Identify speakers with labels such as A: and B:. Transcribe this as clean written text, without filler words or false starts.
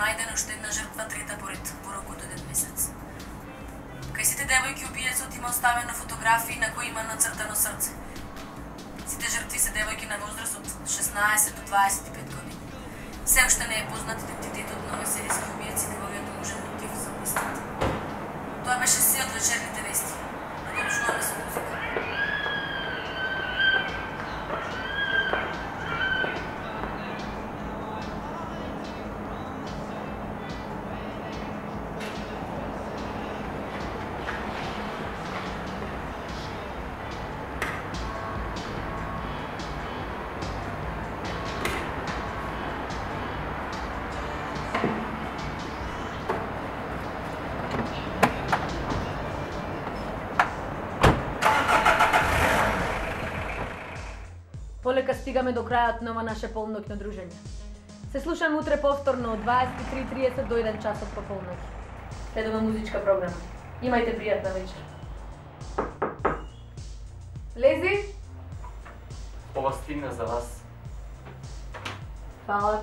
A: најдена уште една жртва, трета поред порокот од еден месец. Кај сите девојки убиецот има оставено фотографии на кои има нацртано срце. Сите жртви се девојки на возраст од 16 до 25 години. Се уште не е познат идентитетот на овој серијски убиец и неговиот можен мотив за убиството. Тоа беше се од вечерните вести. Продолжуваме со музика.
B: Полека стигаме до крајот на ова наше полноќно дружење. Се слушаме утре повторно од 23:30 до 1 часот по полноќ. Следува музичка програма. Имајте пријатна вечер. Лези?
C: Ова стигна за вас.
B: Фала.